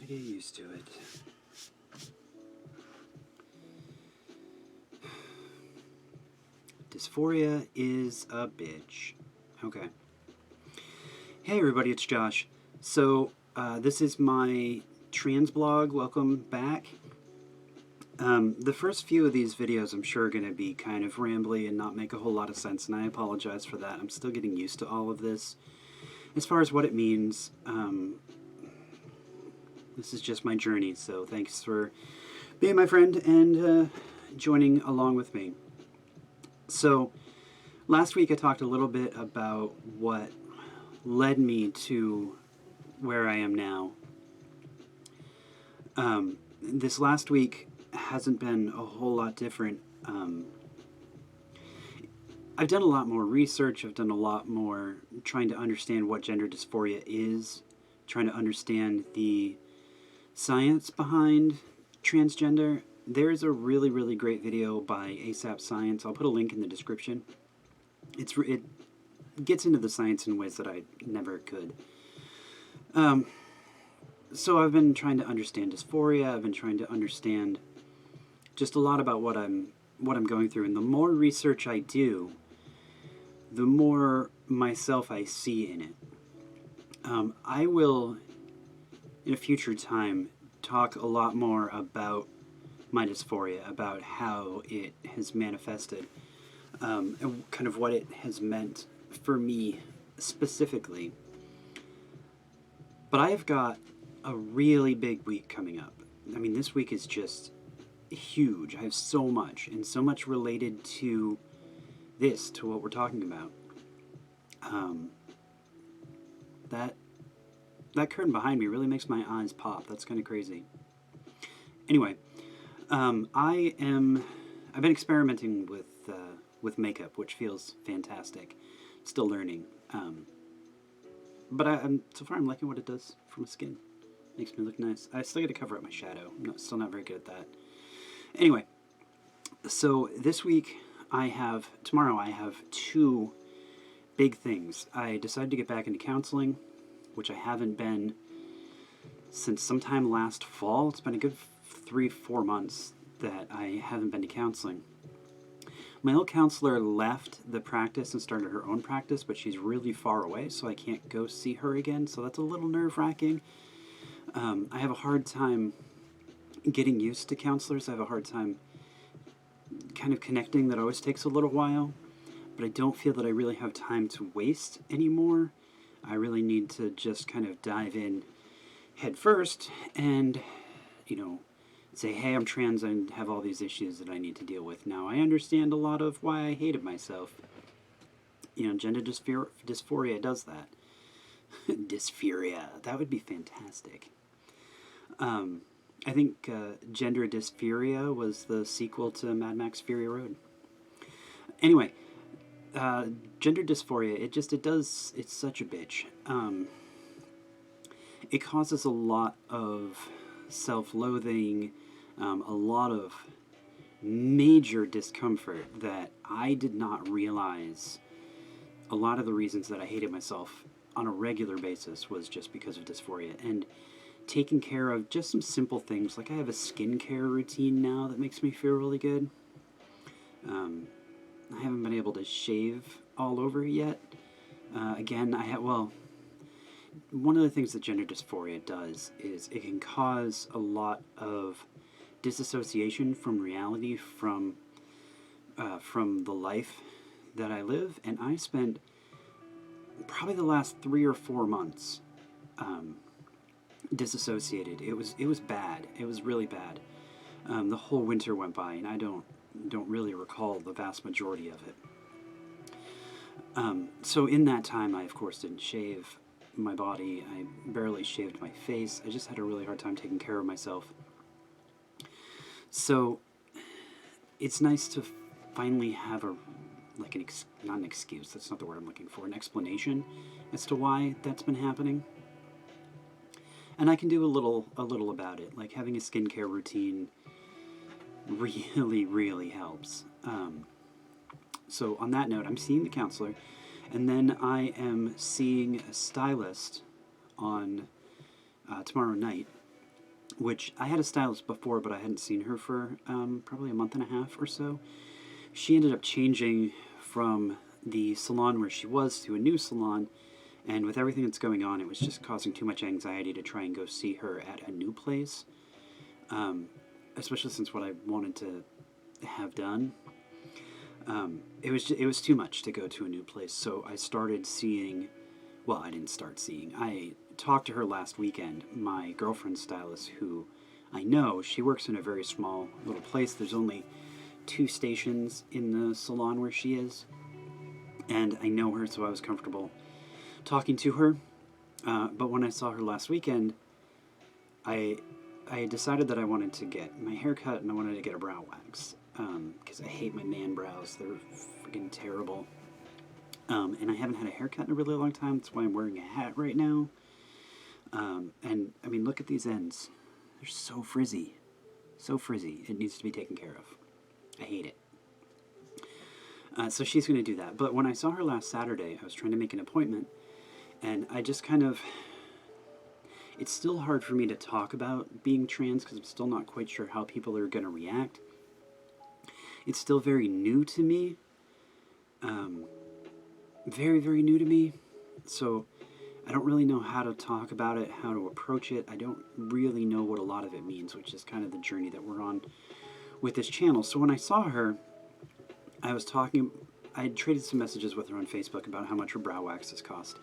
Gotta get used to it. Dysphoria is a bitch. Okay. Hey everybody, it's Josh. So, this is my trans blog. Welcome back. The first few of these videos I'm sure are going to be kind of rambly and not make a whole lot of sense, and I apologize for that. I'm still getting used to all of this. As far as what it means, this is just my journey, so thanks for being my friend and joining along with me. So, last week I talked a little bit about what led me to where I am now. This last week hasn't been a whole lot different. I've done a lot more research. I've done a lot more trying to understand what gender dysphoria is, trying to understand the science behind transgender. There's a really, really great video by ASAP Science. I'll put a link in the description. It gets into the science in ways that I never could. So I've been trying to understand dysphoria. I've been trying to understand just a lot about what I'm going through. And the more research I do, the more myself I see in it. I will, in a future time, talk a lot more about my dysphoria, about how it has manifested, and kind of what it has meant for me specifically. But I have got a really big week coming up. I mean, this week is just huge. I have so much, and so much related to this, to what we're talking about. That curtain behind me really makes my eyes pop. That's kind of crazy. Anyway, I've been experimenting with makeup, which feels fantastic. Still learning. But so far I'm liking what it does for my skin. Makes me look nice. I still got to cover up my shadow. I'm still not very good at that. Anyway, so this week tomorrow I have two big things. I decided to get back into counseling, which I haven't been since sometime last fall. It's been a good 3-4 months that I haven't been to counseling. My old counselor left the practice and started her own practice, but she's really far away, so I can't go see her again, so that's a little nerve-wracking. I have a hard time getting used to counselors. I have a hard time kind of connecting. That always takes a little while, but I don't feel that I really have time to waste anymore. I really need to just kind of dive in head first and, say, hey, I'm trans and have all these issues that I need to deal with. Now, I understand a lot of why I hated myself. Gender dysphoria does that. Dysphoria. That would be fantastic. I think Gender Dysphoria was the sequel to Mad Max Fury Road. Anyway, gender dysphoria, it's such a bitch. It causes a lot of self-loathing, a lot of major discomfort that I did not realize. A lot of the reasons that I hated myself on a regular basis was just because of dysphoria. And taking care of just some simple things, like I have a skincare routine now that makes me feel really good. I haven't been able to shave all over yet. Again, one of the things that gender dysphoria does is it can cause a lot of disassociation from reality, from the life that I live, and I spent probably the last 3 or 4 months disassociated. It was bad. It was really bad. The whole winter went by, and I don't really recall the vast majority of it. So in that time, I of course didn't shave my body. I barely shaved my face. I just had a really hard time taking care of myself. So it's nice to finally have not an excuse, that's not the word I'm looking for, an explanation as to why that's been happening. And I can do a little about it, like having a skincare routine really, really helps. So on that note, I'm seeing the counselor, and then I am seeing a stylist on tomorrow night. which I had a stylist before, but I hadn't seen her for probably a month and a half or so. She ended up changing from the salon where she was to a new salon, and with everything that's going on, it was just causing too much anxiety to try and go see her at a new place, especially since what I wanted to have done. It was too much to go to a new place, so I started seeing. Well, I didn't start seeing. I talked to her last weekend. My girlfriend's stylist, who I know, she works in a very small little place. There's only 2 stations in the salon where she is, and I know her, so I was comfortable talking to her. But when I saw her last weekend, I decided that I wanted to get my hair cut and I wanted to get a brow wax, because I hate my man brows. They're freaking terrible. And I haven't had a haircut in a really long time. That's why I'm wearing a hat right now. And, I mean, look at these ends. They're so frizzy. So frizzy. It needs to be taken care of. I hate it. So she's going to do that. But when I saw her last Saturday, I was trying to make an appointment. And I just kind of... It's still hard for me to talk about being trans because I'm still not quite sure how people are going to react. It's still very new to me. Very, very new to me. So I don't really know how to talk about it, how to approach it. I don't really know what a lot of it means, which is kind of the journey that we're on with this channel. So when I saw her, I had traded some messages with her on Facebook about how much her brow waxes cost.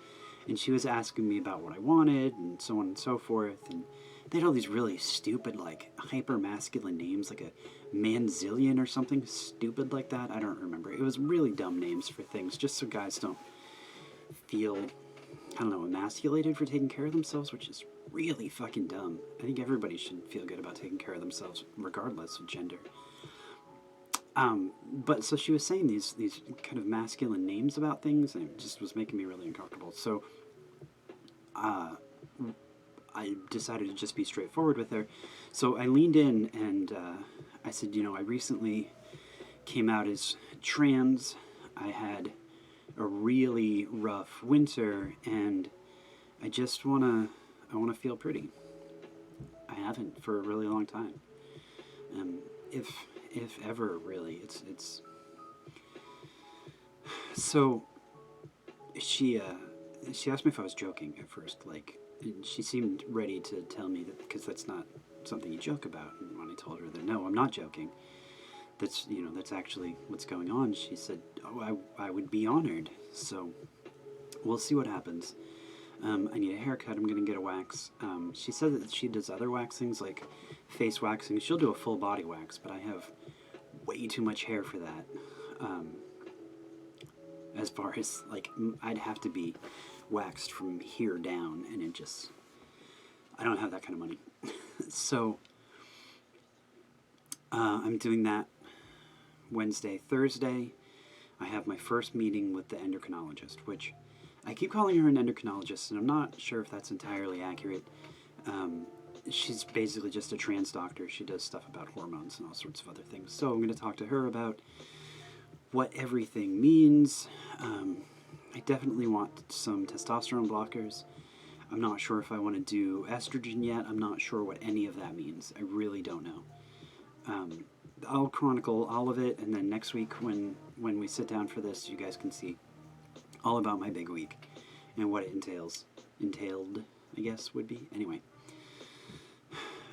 And she was asking me about what I wanted, and so on and so forth. And they had all these really stupid, like, hyper-masculine names, like a manzillion or something stupid like that. I don't remember. It was really dumb names for things, just so guys don't feel, I don't know, emasculated for taking care of themselves, which is really fucking dumb. I think everybody should feel good about taking care of themselves, regardless of gender. But so she was saying these kind of masculine names about things, and it just was making me really uncomfortable. So I decided to just be straightforward with her. So I leaned in and I said, I recently came out as trans. I had a really rough winter, and I just I want to feel pretty. I haven't for a really long time. If ever, really. It's so she asked me if I was joking at first, like, and she seemed ready to tell me that, because that's not something you joke about. And when I told her that no, I'm not joking, that's actually what's going on, she said, oh, I would be honored. So we'll see what happens. I need a haircut. I'm going to get a wax. She said that she does other waxings, like face waxing. She'll do a full body wax, but I have way too much hair for that. As far as, like, I'd have to be waxed from here down, and I don't have that kind of money. So, I'm doing that Wednesday. Thursday, I have my first meeting with the endocrinologist, which I keep calling her an endocrinologist, and I'm not sure if that's entirely accurate. She's basically just a trans doctor. She does stuff about hormones and all sorts of other things. So I'm going to talk to her about what everything means. I definitely want some testosterone blockers. I'm not sure if I want to do estrogen yet. I'm not sure what any of that means. I really don't know. I'll chronicle all of it, and then next week when we sit down for this, you guys can see all about my big week and what it entailed, I guess, would be. Anyway.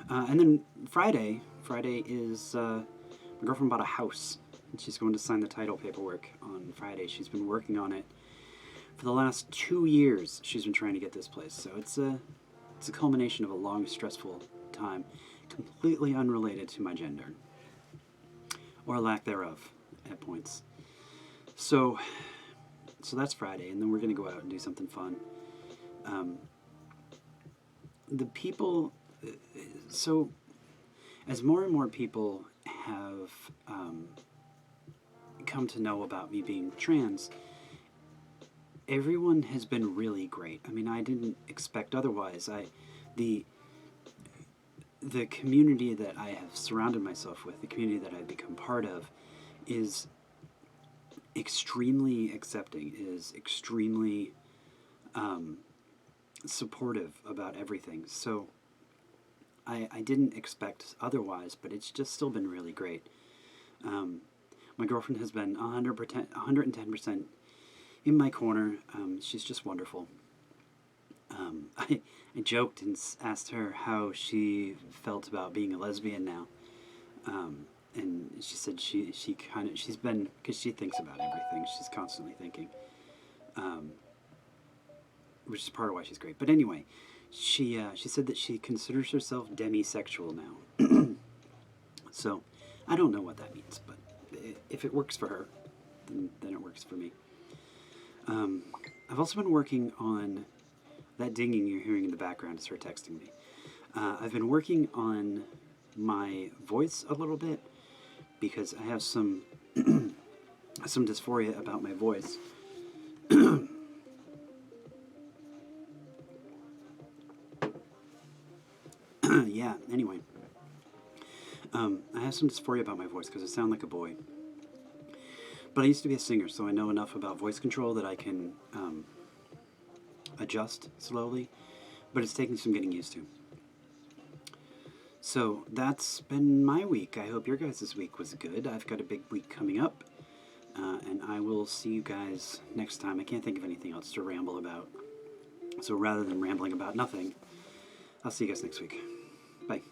And then Friday is, my girlfriend bought a house, and she's going to sign the title paperwork on Friday. She's been working on it for the last 2 years. She's been trying to get this place, so it's a culmination of a long, stressful time, completely unrelated to my gender, or lack thereof at points. So that's Friday, and then we're going to go out and do something fun. The people... So, as more and more people have come to know about me being trans, everyone has been really great. I mean, I didn't expect otherwise. The community that I have surrounded myself with, the community that I've become part of, is extremely accepting, is extremely supportive about everything. So I didn't expect otherwise, but it's just still been really great. My girlfriend has been 110% in my corner. She's just wonderful. I joked and asked her how she felt about being a lesbian now. And she said she's been, because she thinks about everything. She's constantly thinking, which is part of why she's great. But anyway, she said that she considers herself demisexual now. So I don't know what that means, but if it works for her, then it works for me. I've also been working on that dinging you're hearing in the background is her texting me. I've been working on my voice a little bit because I have some some dysphoria about my voice. Yeah, anyway. I have some dysphoria about my voice because I sound like a boy. But I used to be a singer, so I know enough about voice control that I can adjust slowly. But it's taking some getting used to. So that's been my week. I hope your guys' week was good. I've got a big week coming up. And I will see you guys next time. I can't think of anything else to ramble about. So rather than rambling about nothing, I'll see you guys next week. Bye.